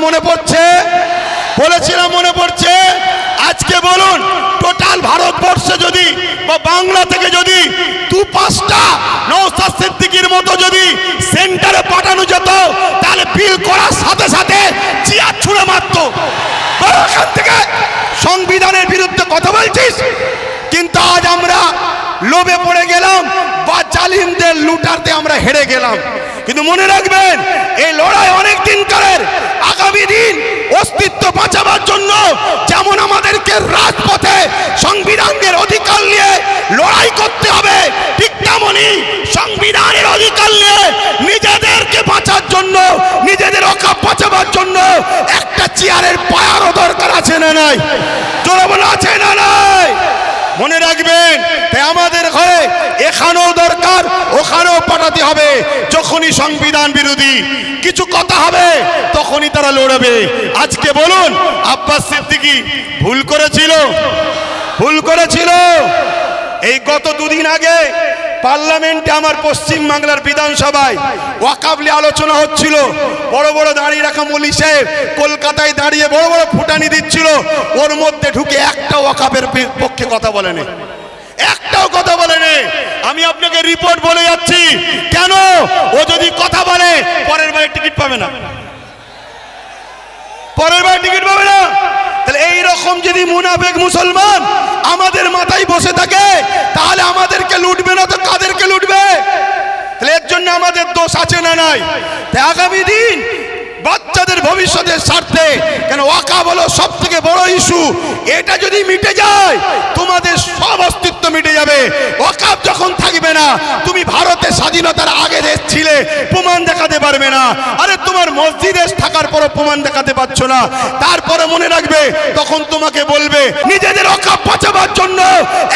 মনে পড়ছে? বলেছিলাম মনে পড়ছে? আজকে বলুন, টোটাল ভারতবর্ষে যদি বা বাংলা থেকে যদি 2-5টা নওশাদ সিদ্দিকীর মতো যদি সেন্টারে পাঠানো যেত, তাহলে বিল করার সাথে সাথে চেয়ার ছুঁড়ে মারত। এখান থেকে সংবিধানের বিরুদ্ধে কথা বলছিস? কিন্তু আজ আমরা লোভে পড়ে গেলাম বা জালিমদের লুটারতে আমরা হেরে গেলাম। কিন্তু মনে রাখবেন, এই লড়াই অনেক দিনকারের। আগামী দিন অস্তিত্ব বাঁচাবার জন্য যেমন আমাদেরকে রাজপথে সংবিধানের অধিকার নিয়ে লড়াই করতে হবে, ঠিক তেমনি সংবিধানের অধিকার নিয়ে নিজেদেরকে বাঁচার জন্য, নিজেদের অকাপ বাঁচাবার জন্য একটা চেয়ারের পায়ারও দরকার আছে না নাই? জোরে বলা আছে না নাই? মনে রাখবেন, তাই আমাদের ঘরে এখানেও দরকার, ওখানেও পাঠাতে হবে। যখনই সংবিধান বিরোধী কিছু কথা হবে, তখনই তারা লড়বে। আজকে বলুন, আব্বাস সিদ্দিকী ভুল করেছিল? ভুল করেছিল? এই গত দুদিন আগে পার্লামেন্টে, আমার পশ্চিম বাংলার বিধানসভায় ওয়াকফ নিয়ে আলোচনা হচ্ছিল। বড় বড় দাঁড়িয়ে রাখা মৌলভী সাহেব কলকাতায় দাঁড়িয়ে বড় বড় ফুটানি দিচ্ছিল। ওর মধ্যে ঢুকে একটা ওয়াকফের পক্ষে কথা বলেনি, একটাও কথা বলেনি। আমি আপনাকে রিপোর্ট বলে যাচ্ছি। কেন? ও যদি কথা বলে পরের বারে টিকিট পাবে না, পরের বারে টিকিট পাবে না। তাহলে এইরকম যদি মুনাফিক মুসলমান আমাদের মাথায় বসে থাকে, তাহলে আমাদেরকে লুটবে না তো কাদেরকে লুটবে? তাহলে এর জন্য আমাদের দোষ আছে না নাই? তাই আগামী দিন বাচ্চাদের ভবিষ্যতের স্বার্থে, কেন ওয়াকফ হলো সব থেকে বড় ইস্যু, এটা যদি মিটে যায় তোমাদের সব অস্তিত্ব মিটে যাবে। ওয়াকফ যখন থাকবে না, তুমি ভারতের স্বাধীনতার আগে দেশ ছিলে, প্রমাণ দেখাতে পারবে না। আরে তোমার মসজিদে থাকার পরও প্রমাণ দেখাতে পারছো না, তারপরে মনে রাখবে তখন তোমাকে বলবে নিজেদের ওয়াকফ বাঁচাবার জন্য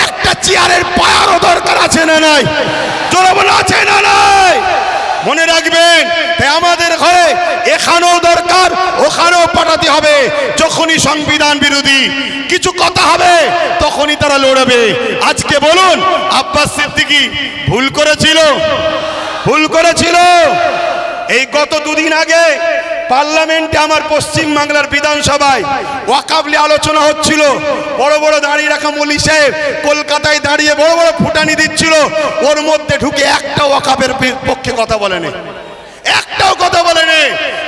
একটা চেয়ারের পায়ারও দরকার আছে না নাই? জোরে বলা আছে না নাই? মনে রাখবেন, তাই আমাদের ঘরে এখানেও দরকার, ওখানেও পাঠাতে হবে। যখনই সংবিধান বিরোধী কিছু কথা হবে, তখনই তারা লড়বে। আজকে বলুন, আব্বাস সিদ্দিকী ভুল করেছিল? ভুল করেছিল? এই গত দুদিন আগে পার্লামেন্টে, আমার পশ্চিম বাংলার বিধানসভায় ওয়াকফ নিয়ে আলোচনা হচ্ছিল। বড় বড় দাঁড়িয়ে রাখা মৌলভী সাহেব কলকাতায় দাঁড়িয়ে বড় বড় ফুটানি দিচ্ছিল। ওর মধ্যে ঢুকে একটা ওয়াকফের পক্ষে কথা বলেনি, একটাও কথা বলেনি।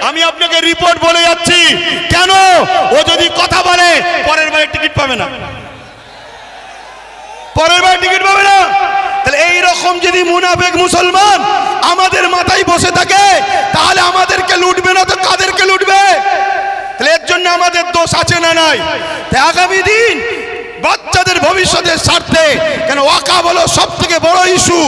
আমি আপনাকে রিপোর্ট বলে যাচ্ছি। কেন? ও যদি কথা বলে পরের বারে টিকিট পাবে না, পরের বারে টিকিট পাবে না। তাহলে এইরকম যদি মুনাফিক মুসলমান আমাদের মাথায় বসে থাকে, তাহলে আমাদেরকে লুটবে না তো কাদেরকে লুটবে? তাহলে এর জন্য আমাদের দোষ আছে না নাই? তাই আগামী দিন বাচ্চাদের ভবিষ্যতের স্বার্থে, কেন ওয়াকফ হলো সব থেকে বড় ইস্যু,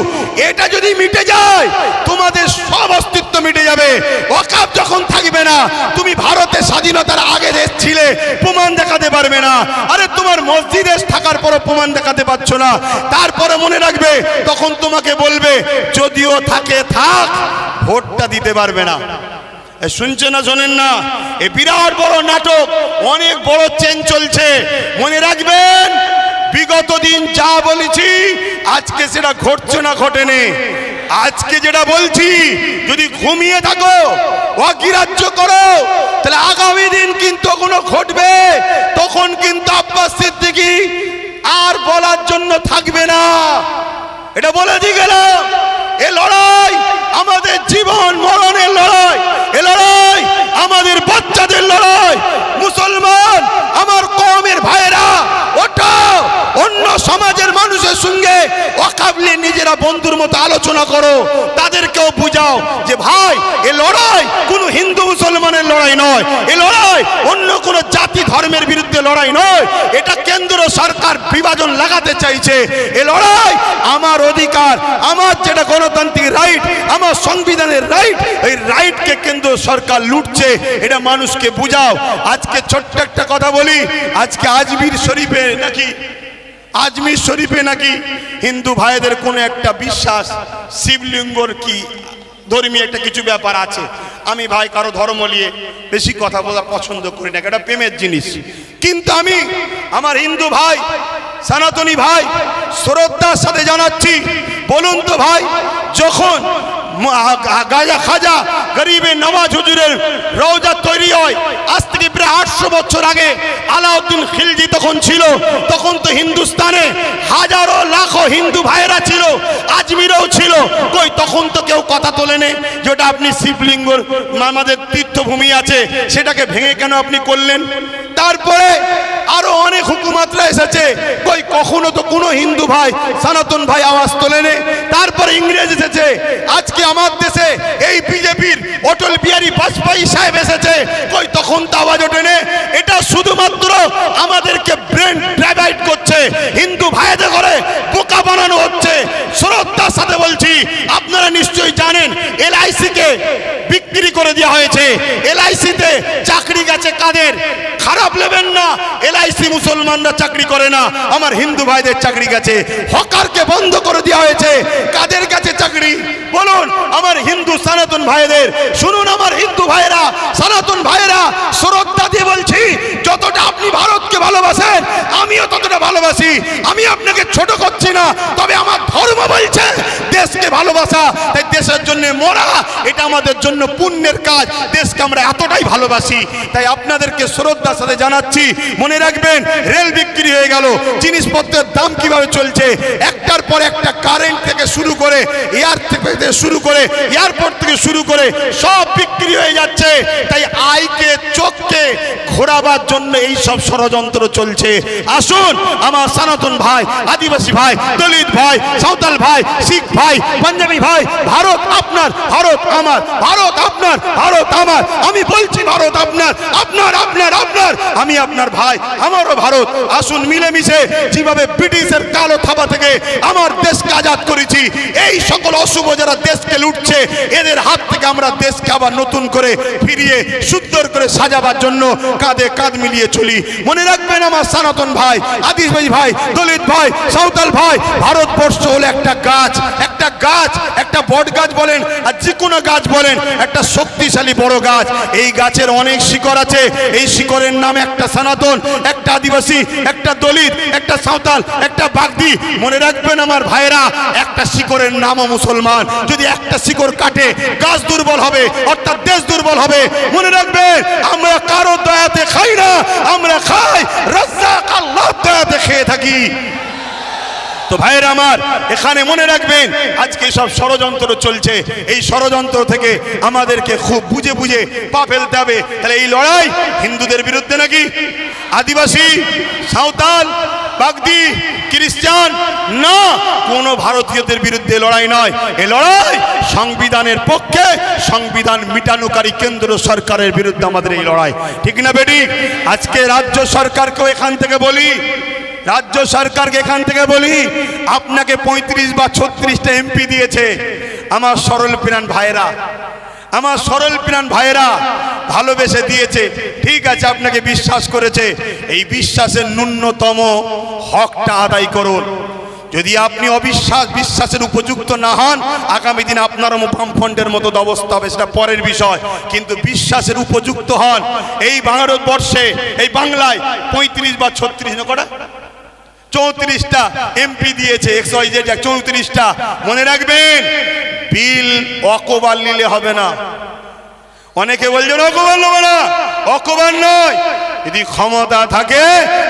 এটা যদি মিটে যায় তোমাদের সব অস্তিত্ব মিটে যাবে। ওয়াকফ যখন থাকবে না, তুমি ভারতের স্বাধীনতার আগে দেশ ছিলে, প্রমাণ দেখাতে পারবে না। আরে তোমার মসজিদে থাকার পরও প্রমাণ দেখাতে পারছো না, তারপরে মনে রাখবে তখন তোমাকে বলবে যদিও থাকে থাক, ভোটটা দিতে পারবে না। শুনছেন না শোনেন না? এই বিরাট বড় নাটক, অনেক বড় চেঞ্জ চলছে। মনে রাখবেন, বিগত দিন যা বলেছি আজকে সেটা ঘটছে না ঘটেনি। আজকে যেটা বলছি, যদি ঘুমিয়ে থাকো, অগ্রাহ্য করো, তাহলে আগামী দিন কিন্তু কোনো ঘটবে। তখন কিন্তু আব্বাস সিদ্দিকী আর বলার জন্য থাকবে না। এটা বলে দিয়ে গেলাম। এ লড়াই আমাদের জীবন মরণের লড়াই, এ লড়াই আমাদের বাচ্চাদের লড়াই। মুসলমান আমার কওমের ভাইরা, ওটা অন্য সমাজের মানুষের সঙ্গে ওয়াকফ নিয়ে নিজেরা বন্ধুর মতো আলোচনা করো, তাদেরকেও বুঝাও যে ভাই, এ লড়াই কোনো হিন্দু মুসলমানের লড়াই নয়, এ লড়াই অন্য কোনো জাতি ধর্মের বিরুদ্ধে লড়াই নয়। এটা কেন্দ্র সরকার বিভাজন লাগাতে চাইছে। এ লড়াই আমার অধিকার, আমার যেটা গণতান্ত্রিক রাইট, আমার সংবিধানের রাইট, এই রাইটকে কেন্দ্র সরকার লুটছে, এটা মানুষকে বুঝাও। আজকে ছোট্ট একটা কথা বলি, আজকে আজমির শরীফে নাকি হিন্দু ভাইদের কোনো একটা বিশ্বাস, শিবলিঙ্গর কি ধর্মীয় একটা কিছু ব্যাপার আছে। আমি ভাই কারো ধর্ম নিয়ে বেশি কথা বলা পছন্দ করি না, এটা প্রেমের জিনিস। কিন্তু আমি আমার হিন্দু ভাই, সনাতনী ভাই শ্রদ্ধার সাথে জানাচ্ছি, বলুন তো ভাই, যখন গাজা খাজা গরিবে নওয়াজ হুজুরের রওজা তৈরি হয় আজ থেকে প্রায় 800 বছর আগে। আলাউদ্দিন খিলজি তখন ছিল, তখন তো হিন্দুস্তানে হাজারো লাখো হিন্দু ভাইয়েরা ছিল, আজমিরেও ছিল, কই তখন তো কেউ কথা তোলেনি যেটা আপনি শিবলিঙ্গর আমাদের তীর্থভূমি আছে সেটাকে ভেঙে কেন আপনি করলেন? তারপরে আরো অনেক হুকুমাতরা এসেছে, কই কখনো তো কোনো হিন্দু ভাই সনাতন ভাই আওয়াজ তোলেনি। তারপরে ইংরেজ এসেছে, আজকে আমার দেশে এই বিজেপির অটল বিহারী বাজপেয়ী সাহেব এসেছে, কই তখন তো আওয়াজ ওঠেনি। এটা শুধুমাত্র আমাদেরকে ব্রেন ডাইভার্ট করছে, হিন্দু ভাইদের করে বোকা বানানো হচ্ছে। শ্রদ্ধার সাথে বলছি, আপনারা নিশ্চয়ই জানেন এলআইসি কে বিক্রি করে দেওয়া হয়েছে। এলআইসিতে চাকরি গেছে কাদের? খারাপ নেবেন না, এলআইসি মুসলমানরা চাকরি করে না, আমার হিন্দু ভাইদের চাকরি গেছে। হকারকে বন্ধ করে দেওয়া হয়েছে, কাদের কাছে চাকরি বলুন? আমার হিন্দু সনাতন ভাইদের। শুনুন আমার হিন্দু ভাইরা, সনাতন ভাইরা, শ্রদ্ধা দিয়ে বলছি, যতটা আপনি ভারতকে ভালোবাসেন আমিও ততটা ভালোবাসি। আমি আপনাকে ছোট করছি না, তবে আমার ধর্ম বলছে দেশকে ভালোবাসা, তাই দেশের জন্য মরা এটা আমাদের জন্য পুণ্যের কাজ। দেশকে আমরা এতটাই ভালোবাসি, তাই আপনাদেরকে শ্রদ্ধার সাথে জানাচ্ছি, মনে রাখবেন রেল বিক্রি হয়ে গেল, জিনিসপত্রের দাম কিভাবে চলছে, একটার পর একটা, কারেন্ট থেকে শুরু করে এয়ার থেকে শুরু করে এয়ারপোর্ট থেকে শুরু করে সব বিক্রি হয়ে যাচ্ছে। তাই আইকে চোখকে ঘোরাবার জন্য এই সব ষড়যন্ত্র চলছে। আসুন আমার সনাতন ভাই, আদিবাসী ভাই, দলিত ভাই, সাঁওতাল ভাই, শিখ ভাই, পাঞ্জাবি ভাই, ভারত আপনার, ভারত আমার, ভারত আপনার, ভারত আমার। আমি বলছি ভারত আপনার, আপনার আপনার আপনার, আমি আপনার ভাই, আমারও ভারত। আসুন মিলেমিশে যেভাবে ব্রিটিশের কালো থাবা থেকে আমার দেশকে আজাদ করেছি, এই সকল অশুভ যারা দেশকে লুটছে এদের হাত থেকে আমরা দেশকে আবার নতুন করে ফিরিয়ে সুন্দর করে সাজাবার জন্য কাঁধে কাঁধ মিলিয়ে চলি। মনে রাখবেন আমার সনাতন ভাই, আদিবাসী ভাই, দলিত ভাই, সাঁওতাল ভাই, ভারতবর্ষ হলো একটা গাছ, একটা গাছ, একটা বট গাছ বলেন আর যে কোনো গাছ বলেন, একটা শক্তিশালী বড় গাছ। এই গাছের অনেক শিকড় আছে, এই শিকড়ের নাম একটা সনাতন, একটা আদিবাসী, একটা দলিত, একটা সাঁওতাল, একটা বাগদি। মনে রাখবেন আমার ভাইরা, একটা শিকড়ের নামও মুসলমান। যদি একটা শিকড় কাটে গাছ দুর্বল হবে, অর্থাৎ দেশ দুর্বল হবে। মনে রাখবেন আমরা কারো দয়াতে খাই না, আমরা খাই রাজ্জাক আল্লাহর দয়াতে খেয়ে থাকি। তো ভাইরা আমার, এখানে মনে রাখবেন আজকে সব ষড়যন্ত্র চলছে, এই ষড়যন্ত্র থেকে আমাদেরকে খুব বুঝে বুঝে পা ফেলতে হবে। তাহলে এই লড়াই হিন্দুদের বিরুদ্ধে নাকি? আদিবাসী, সাঁওতাল, বাগদি, খ্রিস্টান না, কোন ভারতীয়দের বিরুদ্ধে লড়াই নয়। এই লড়াই সংবিধানের পক্ষে, সংবিধান মিটানোকারী কেন্দ্র সরকারের বিরুদ্ধে আমাদের এই লড়াই, ঠিক না বেটি? আজকে রাজ্য সরকারকেও এখান থেকে বলি, রাজ্য সরকারকে এখান থেকে বলি, আপনাকে 35 বা 36টা এমপি দিয়েছে আমার সরল প্রাণ ভাইরা, আমার সরল প্রাণ ভাইরা ভালোবেসে দিয়েছে, ঠিক আছে, আপনাকে বিশ্বাস করেছে। এই বিশ্বাসের ন্যূনতম হকটা আদায় করুন। যদি আপনি বিশ্বাসের উপযুক্ত না হন, আগামী দিন আপনার বামফ্রন্টের মতো অবস্থা হবে, সেটা পরের বিষয়। কিন্তু বিশ্বাসের উপযুক্ত হন। এই ভারতবর্ষে, এই বাংলায় 35 বা 36 কটা 34টা এমপি দিয়েছে, 34টা। মনে রাখবেন বিল অকবার নিলে হবে না। অনেকে বলছেন অকবার নেবে না, অকবার নয়। যদি ক্ষমতা থাকে,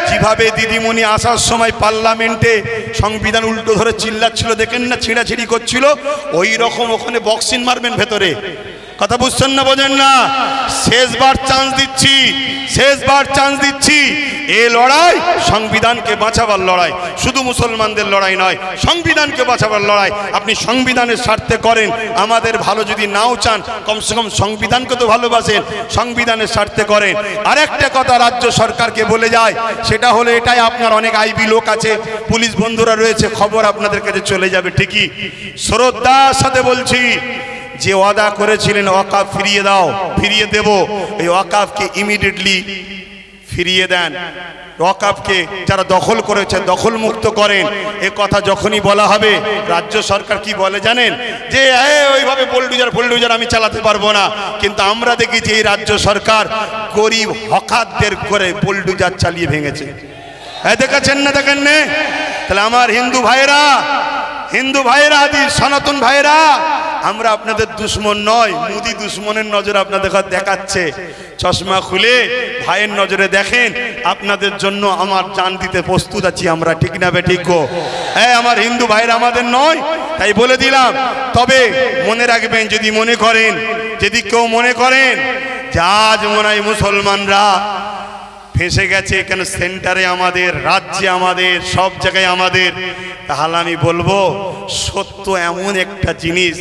যেভাবে দিদিমণি আসার সময় পার্লামেন্টে সংবিধান উল্টো ধরে চিল্লাচ্ছিল, দেখেন না, ছিঁড়াছিঁড়ি করছিল, ওই রকম ওখানে বক্সিং মারবেন ভেতরে। কথা বুঝছেন না, বোঝেন না? শেষবার চান্স দিচ্ছি, শেষবার চান্স দিচ্ছি। এই লড়াই সংবিধানকে বাঁচাবার লড়াই, শুধু মুসলমানদের লড়াই নয়, সংবিধানকে বাঁচাবার লড়াই। আপনি সংবিধানের স্বার্থে করেন, আমাদের ভালো যদি নাও চান, কমসে কম সংবিধানকে তো ভালোবাসেন, সংবিধানের স্বার্থে করেন। আরেকটা কথা রাজ্য সরকারকে বলে যায়, সেটা হলো এটাই, আপনার অনেক আইবি লোক আছে, পুলিশ বন্ধুরা রয়েছে, খবর আপনাদের কাছে চলে যাবে ঠিকই। শ্রদ্ধার সাথে বলছি, যে ওয়াদা করেছিলেন ওয়াকাফ ফিরিয়ে দাও, ফিরিয়ে দেব, এই ওয়াকাফকে ইমিডিয়েটলি ফিরিয়ে দেন। ওয়াকাফকে যারা দখল করেছে দখল মুক্ত করেন। এ কথা যখনই বলা হবে, রাজ্য সরকার কি বলে জানেন? যে ওইভাবে বুলডোজার আমি চালাতে পারবো না। কিন্তু আমরা দেখি যে এই রাজ্য সরকার গরিব হকারদের করে বুলডোজার চালিয়ে ভেঙেছে। দেখাচ্ছেন না, দেখেন না? তাহলে আমার হিন্দু ভাইরা, হিন্দু ভাইরা, আদি সনাতন ভাইরা, আমরা আপনাদের দুশ্মন নয়, মুদি দুশ্মনের নজর আপনাদের দেখাচ্ছে। চশমা খুলে ভাইয়ের নজরে দেখেন, আপনাদের জন্য আমার জান দিতে প্রস্তুত আছি আমরা, ঠিক না বেঠিক গো? হ্যাঁ, আমার হিন্দু ভাইরা আমাদের নয়, তাই বলে দিলাম। তবে মনে রাখবেন, যদি মনে করেন, যদি কেউ মনে করেন যে আজ মনে হয় মুসলমানরা ফেঁসে গেছে, কেন সেন্টারে আমাদের, রাজ্যে আমাদের, সব জায়গায় আমাদের, তাহলে আমি বলবো সত্য এমন একটা জিনিস,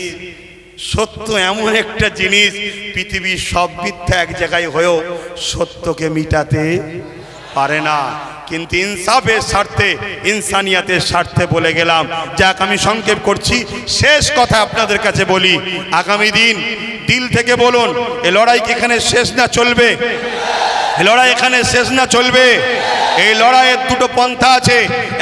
সত্য এমন একটা জিনিস, পৃথিবীর সব মিথ্যা এক জায়গায় হয়েও সত্যকে মিটাতে পারে না। কিন্তু ইনসাফের স্বার্থে, ইনসানিয়াতের স্বার্থে বলে গেলাম। যাক, আমি সংক্ষেপ করছি, শেষ কথা আপনাদের কাছে বলি, আগামী দিন দিল থেকে বলুন, এ লড়াই কি এখানে শেষ না চলবে? লড়াই এখানে শেষ না চলবে? এই লড়াইয়ের দুটো পন্থা আছে।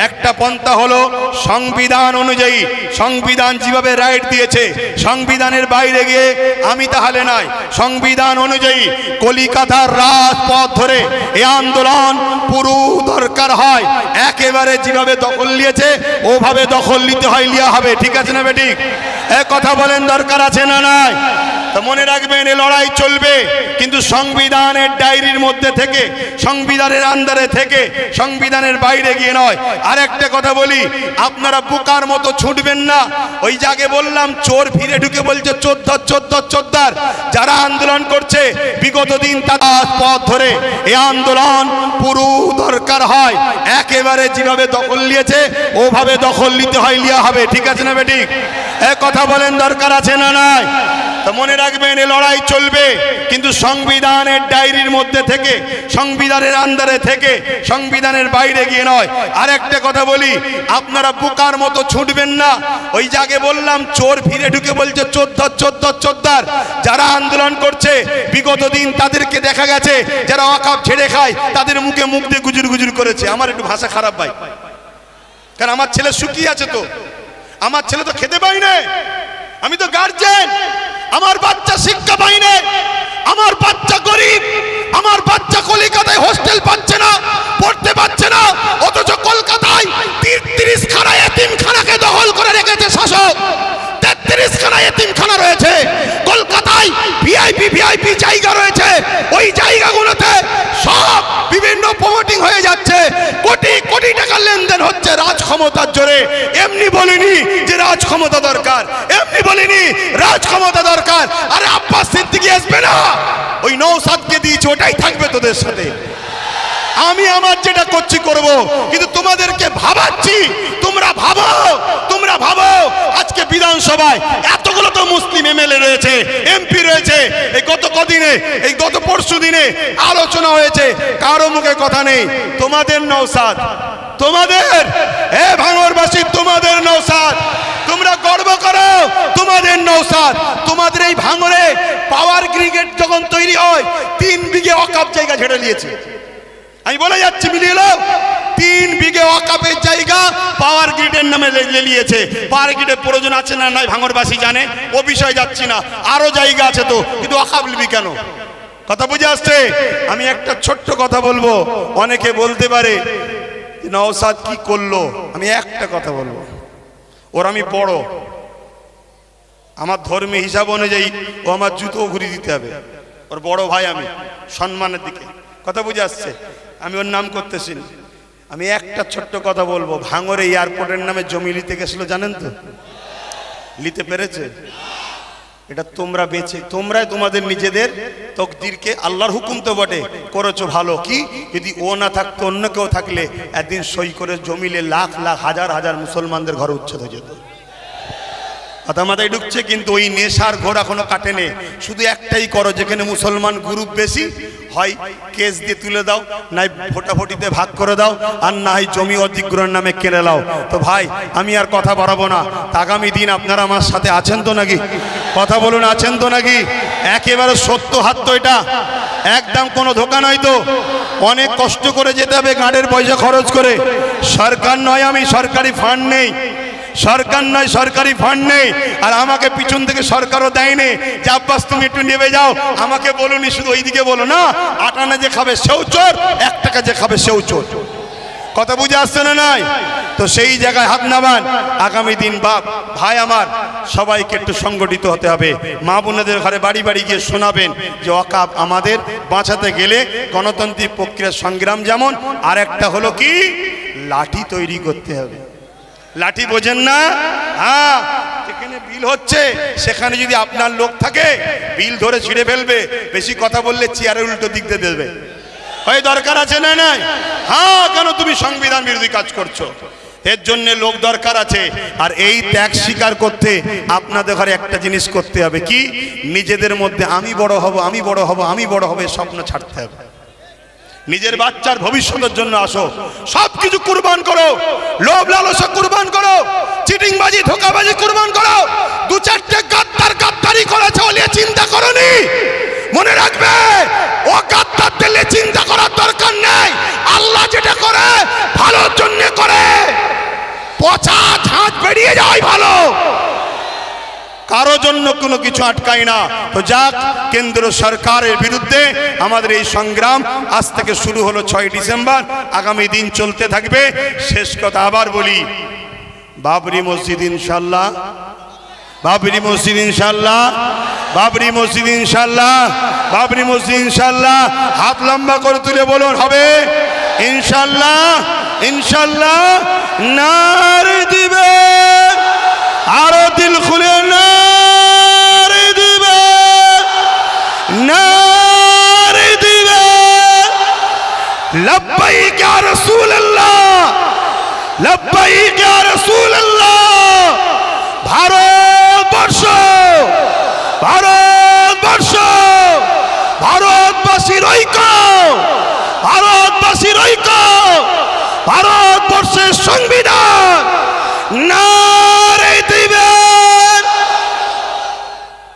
একটা পন্থা হলো সংবিধান অনুযায়ী, সংবিধান যেভাবে রাইট দিয়েছে, সংবিধানের বাইরে গিয়ে আমি তাহলে নাই, সংবিধান অনুযায়ী কলিকাতার রাজপথ ধরে এই আন্দোলন পুরো দরকার হয়, একেবারে যেভাবে দখল নিয়েছে ওভাবে দখল নিতে হয়, লিয়া হবে, ঠিক আছে না বেঠিক? এক কথা বলেন, দরকার আছে না নাই? তো মনে রাখবেন, এই লড়াই চলবে, কিন্তু সংবিধানের ডায়েরির মধ্যে থেকে, সংবিধানের আন্ডারে থেকে, সংবিধানের বাইরে গিয়ে নয়। আর একটা কথা বলি, আপনারা বোকার মতো ছুটবেন না। ওই জায়গায় বললাম, চোর ফিরে ঢুকে বলছে চোদ্দার চোদ্দার চোদ্দার। যারা আন্দোলন করছে বিগত দিন, তার পথ ধরে এই আন্দোলন পুরো দরকার হয়, একেবারে যেভাবে দখল নিয়েছে ওভাবে দখল নিতে হয়, লিয়া হবে, ঠিক আছে না বেঠিক? এক কথা বলেন, দরকার আছে না নাই? তো মনে রাখবেন, এই লড়াই চলবে, কিন্তু সংবিধানের ডায়েরির মধ্যে থেকে, সংবিধানের আন্ডারে থেকে, সংবিধানের বাইরে গিয়ে নয়। আর একটা কথা বলি, আপনারা বোকার মতো ছুটবেন না। ওই জায়গায় বললাম, চোর ফিরে ঢুকে বলছে চোদ্দার চোদ্দার চোদ্দার। যারা আন্দোলন করছে বিগত দিন, তাদেরকে দেখা গেছে যারা ওয়াকফ ছেড়ে খায়, তাদের মুখে মুখ দিয়ে গুজুর গুজুর করেছে। আমার একটু ভাষা খারাপ ভাই, কারণ আমার ছেলে শুকিয়ে আছে, তো আমার ছেলে তো খেতে পাই না, আমি তো গার্জেন, আমার বাচ্চা শিক্ষা পাই না, আমার বাচ্চা গরিব, আমার বাচ্চা কলকাতায় হোস্টেল পাচ্ছে না, পড়তে পাচ্ছে না, অথচ কলকাতায় 33 খানা এতিমখানাকে দখল করে রেখেছে শাসক। 33 খানা এতিমখানা রয়েছে কলকাতায়, ভিআইপি জায়গা রয়েছে, ওই জায়গাগুলোতে সব বিভিন্ন প্রমোটিং হয়ে যাচ্ছে, কোটি কোটি টাকার লেনদেন হচ্ছে রাজ ক্ষমতার জোরে। এমনি বলিনি যে রাজ ক্ষমতা দরকার, এমনি বলিনি রাজ ক্ষমতা দরকার। আরে আব্বাস সিদ্দিকী আসবে না, ওই নওশাদকে দিয়েছে, ওটাই থাকবে তোদের সাথে। আমি আমার যেটা করছি করব, কিন্তু তোমাদেরকে ভাবাচ্ছি, তোমরা ভাবো, তোমরা ভাবো। আজকে বিধানসভায় এতগুলো তো মুসলিম এমএলএ রয়েছে, এমপি রয়েছে, এই গত কদিনে, এই গত পরশু দিনে আলোচনা হয়েছে, কারো মুখে কথা নেই। তোমাদের নওশাদ, তোমাদের, এ ভাঙড়বাসী, তোমাদের নওশাদ, তোমরা গর্ব করো, তোমাদের নওশাদ। তোমাদের এই ভাঙড়ে পাওয়ার গ্রিড যখন তৈরি হয়, 3 বিঘে ওয়াকফ জায়গা ছেড়ে নিয়েছে। আমি বলে যাচ্ছি, মিলিয়ে নাও, 3 বিঘে ওয়াকফের জায়গা পাওয়ার গ্রিডের নামে নিয়েছে। পাওয়ার গ্রিডের প্রয়োজন আছে না নাই ভাঙড়বাসী জানে, ও বিষয়ে যাচ্ছি না, আরো জায়গা আছে তো, কিন্তু ওয়াকফ নিবি কেন? কথা বুঝে আসছে? আমি একটা ছোট্ট কথা বলবো, অনেকে বলতে পারে নওশাদ কি করলো। আমি একটা কথা বলবো, ওর আমি বড়, আমার ধর্মীয় হিসাব অনুযায়ী ও আমার জুতো ঘুরিয়ে দিতে হবে, ওর বড় ভাই আমি, সম্মানের দিকে। কথা বুঝে আসছে? আমি ওর নাম করতেছি না। আমি একটা ছোট্ট কথা বলবো, ভাঙড়ে এয়ারপোর্টের নামে জমি নিতে গেছিল, জানেন তো? নিতে পেরেছে? এটা তোমরা বেঁচে, তোমরাই তোমাদের নিজেদের তকদিরকে, আল্লাহর হুকুম তো বটে, করেছো ভালো। কি যদি ও না থাকতো, অন্য কেউ থাকলে একদিন সই করে জমিলে লাখ লাখ হাজার হাজার মুসলমানদের ঘর উচ্ছেদ হয়ে যেত। কথা মাথায় ঢুকছে? কিন্তু ওই নেশার ঘোর এখনো কাটেনি। শুধু একটাই করো, যেখানে মুসলমান গ্রুপ বেশি হয় কেস দিয়ে তুলে দাও, নাই ভোটাভুটিতে ভাগ করে দাও, আর না হয় জমি অধিগ্রহণ নামে কেড়ে নাও। তো ভাই, আমি আর কথা বাড়াবো না। আগামী দিন আপনারা আমার সাথে আছেন তো নাকি? কথা বলুন, আছেন তো নাকি? একেবারে সত্য হাত তো, এটা একদম কোনো ধোকা নয় তো। অনেক কষ্ট করে যেতে হবে, গাড়ির পয়সা খরচ করে। সরকার নয়, আমি সরকারি ফান্ড নেই, সরকার নয়, সরকারি ফান্ড নেই। আর আমাকে পিছন থেকে সরকারও দেয়নি যে আব্বাস তুমি একটু নেমে যাও। আমাকে বলুনি, শুধু ওইদিকে বলো না, 8 আনা যে খাবে সেও চোর, 1 টাকা যে খাবে সেও চোর। কথা বুঝে আসছে না নাই? তো সেই জায়গায় হাত নামান। আগামী দিন ভাই আমার সবাইকে একটু সংগঠিত হতে হবে। মা বোনেদের ঘরে বাড়ি বাড়ি গিয়ে শোনাবেন যে ওয়াকফ আমাদের বাঁচাতে গেলে গণতান্ত্রিক প্রক্রিয়ার সংগ্রাম যেমন, আর একটা হলো কি লাঠি তৈরি করতে হবে। লাঠি বোঝেন না? হ্যাঁ, যেখানে বিল হচ্ছে সেখানে যদি আপনার লোক থাকে বিল ধরে ছিঁড়ে ফেলবে। বেশি কথা বললে চেয়ারের উল্টো দিক দিয়ে দেবে। ওই দরকার আছে না নাই? হ্যাঁ, কেন তুমি সংবিধান বিরোধী কাজ করছো? এর জন্য লোক দরকার আছে। আর এই ত্যাগ স্বীকার করতে আপনাদের ঘরে একটা জিনিস করতে হবে কি, নিজেদের মধ্যে আমি বড় হব, আমি বড় হব, আমি বড় হব স্বপ্ন ছাড়তে হবে। নিজের বাচ্চার ভবিষ্যতের জন্য আসো, সবকিছু কুরবান করো, লোভ লালসা কুরবান করো, চিটিংবাজি ধোঁকাবাজি কুরবান করো। দু চারটে গাদ্দারি করেছে ওলিয়ে চিন্তা করনি? মনে রাখবে ও গাদ্দারদের নিয়ে চিন্তা করার দরকার নেই। আল্লাহ যেটা করে ভালোর জন্য করে, পচা ঝাঁজ বেরিয়ে যায় ভালো, কারো জন্য কোনো কিছু আটকায় না। তো যাক, কেন্দ্র সরকারের বিরুদ্ধে আমাদের এই সংগ্রাম আজ থেকে শুরু হলো 6 ডিসেম্বর, আগামী দিন চলতে থাকবে। শেষ কথা আবার বলি, বাবরি মসজিদ ইনশাল্লাহ, বাবরি মসজিদ ইনশাল্লাহ, বাবরি মসজিদ ইনশাল্লাহ, বাবরি মসজিদ ইনশাল্লাহ। হাত লম্বা করে তুলে বলুন হবে ইনশাল্লাহ, ইনশাল্লাহ। নারে দিবে আরো দিল খুলে নারে দিবে, নারে দিবে লব্বাইক ইয়া রাসূলুল্লাহ, লব্বাইক ইয়া রাসূলুল্লাহ। ভারতবর্ষ, ভারতবর্ষ, ভারতবাসীর ঐক্য, ভারতবাসীর ঐক্য, ভারতবর্ষের সংবিধান নারে দিবেন।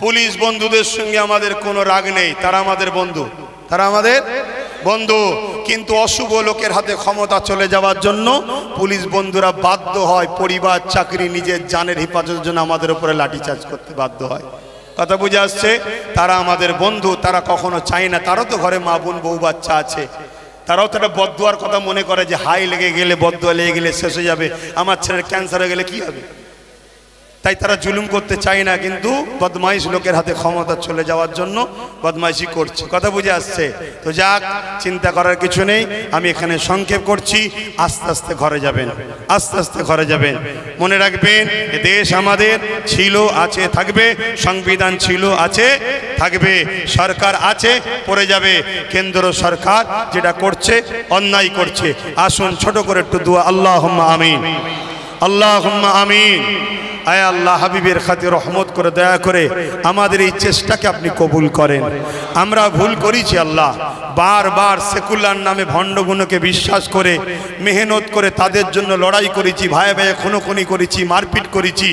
পুলিশ বন্ধুদের সঙ্গে আমাদের কোনো রাগ নেই, তারা আমাদের বন্ধু, তারা আমাদের বন্ধু। কিন্তু অশুভ লোকের হাতে ক্ষমতা চলে যাওয়ার জন্য পুলিশ বন্ধুরা বাধ্য হয় পরিবার, চাকরি, নিজের জানের হেফাজতের জন্য আমাদের উপরে লাঠিচার্জ করতে বাধ্য হয়। কথা বুঝে আসছে? তারা আমাদের বন্ধু, তারা কখনো চায় না, তারও তো ঘরে মা বোন বউ বাচ্চা আছে, তারাও তো একটা বদদুয়ার কথা মনে করে যে হাই লেগে গেলে, বদদুয়া লেগে গেলে শেষ হয়ে যাবে, আমার ছেলের ক্যান্সার হয়ে গেলে কি হবে। তাই তারা জুলুম করতে চায় না, কিন্তু বদমাইশ লোকের হাতে ক্ষমতা চলে যাওয়ার জন্য বদমাইশি করছে। কথা বুঝে আসছে? তো যাক, চিন্তা করার কিছু নেই। আমি এখানে সংক্ষেপ করছি, আস্তে আস্তে ঘরে যাবেন, আস্তে আস্তে ঘরে যাবেন। মনে রাখবেন দেশ আমাদের ছিল, আছে, থাকবে। সংবিধান ছিল, আছে, থাকবে। সরকার আছে, পড়ে যাবে। কেন্দ্র সরকার যেটা করছে অন্যায় করছে। আসুন ছোট করে একটু দোয়া, আল্লাহুম্মা আমিন, আল্লাহুম্মা আমিন। আয় আল্লাহ, হাবিবের খাতির রহমত করে দয়া করে আমাদের এই চেষ্টাকে আপনি কবুল করেন। আমরা ভুল করেছি আল্লাহ, বারবার সেকুলার নামে ভণ্ডগুলোকে বিশ্বাস করে মেহনত করে তাদের জন্য লড়াই করেছি, ভাই ভাই খুনোখুনি করেছি, মারপিট করেছি।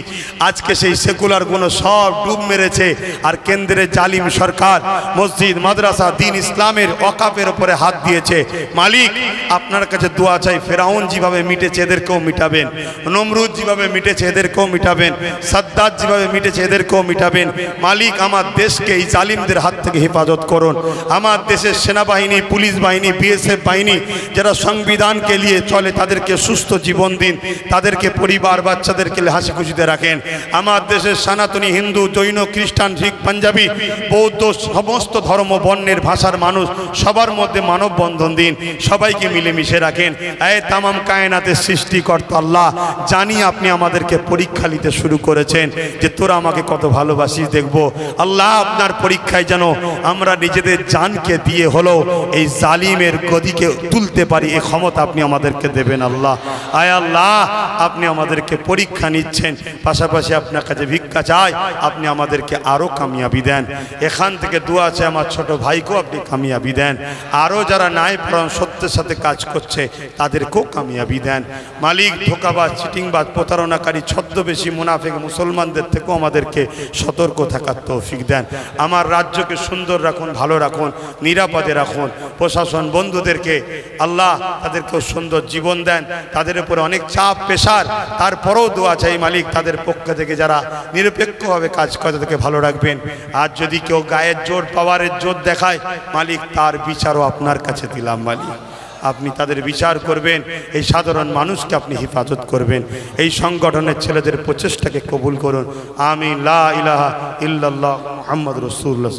আজকে সেই সেকুলার গুলো সব ডুব মেরেছে। আর কেন্দ্রের জালিম সরকার মসজিদ, মাদ্রাসা, দিন ইসলামের ওয়াকফের উপরে হাত দিয়েছে। মালিক, আপনার কাছে দোয়া চাই, ফেরাউন যেভাবে মিটেছে এদেরকেও মিটাবেন, নমরুদ যেভাবে মিটেছে এদেরকেও মিটাবেন, সাদ্দাত যেভাবে মিটেছে এদেরকেও মিটাবেন। মালিক, আমার দেশকে এই জালিমদের হাত থেকে হেফাজত করুন। আমার দেশের সেনাবাহিনী, পুলিশ বাহিনী, বিএসএফ বাহিনী যারা সংবিধানকে নিয়ে চলে তাদেরকে সুস্থ জীবন দিন, তাদেরকে পরিবার বাচ্চাদেরকে হাসি খুশিতে রাখেন। আমার দেশের সনাতনী, হিন্দু, জৈন, খ্রিস্টান, শিখ, পাঞ্জাবি, বৌদ্ধ, সমস্ত ধর্ম বর্ণের ভাষার মানুষ সবার মধ্যে মানববন্ধন দিন, সবাইকে মিলেমিশে রাখেন। এই তামাম কায়নাতের সৃষ্টিকর্তা আল্লাহ, জানি আপনি আমাদেরকে পরীক্ষা নিতে শুরু করেছেন যে তোরা আমাকে কত ভালোবাসিস দেখবো। আল্লাহ, আপনার পরীক্ষায় যেন আমরা নিজেদের জানকে দিয়ে হলো এই জালিমের গদিকে তুলতে পারি, এই ক্ষমতা আপনি আমাদেরকে দেবেন আল্লাহ। আয় আল্লাহ, আপনি আমাদেরকে পরীক্ষা নিচ্ছেন, পাশাপাশি আপনার কাছে ভিক্ষা চাই, আপনি আমাদেরকে আরো কামিয়াবি দেন। এখান থেকে দোয়া আছে আমার ছোট ভাইকেও আপনি কামিয়াবি দেন। আরো যারা নাই পরায়ণ সত্যের সাথে কাজ করছে তাদেরকেও কামিয়াবি দেন। মালিক, ধোঁকাবাজ, চিটিংবাজ, প্রতারণাকারী, ছদ্মবেশী মুনাফিক মুসলমানদের থেকেও আমাদেরকে সতর্ক থাকার তৌফিক দেন। আমার রাজ্যকে সুন্দর রাখুন, ভালো রাখুন, নিরাপদে রাখুন। প্রশাসন বন্ধুদেরকে আল্লাহ তাদেরকেও সুন্দর জীবন দেন। তাদের উপরে অনেক চাপ, প্রেশার, তারপরেও দোয়া চাই মালিক তাদের পক্ষ থেকে যারা নিরপেক্ষভাবে কাজ করে তাদেরকে ভালো রাখবেন। আর যদি কেউ গায়ের জোর, পাওয়ারের জোর দেখায় মালিক, তার বিচারও আপনার কাছে দিলাম মালিক। আপনি তাদের বিচার করবেন, এই সাধারণ মানুষকে আপনি হেফাজত করবেন। এই সংগঠনের ছেলেদের প্রচেষ্টাকে কবুল করুন। আমিন। লা ইলাহা ইল্লাল্লাহ মুহাম্মাদুর রাসূলুল্লাহ।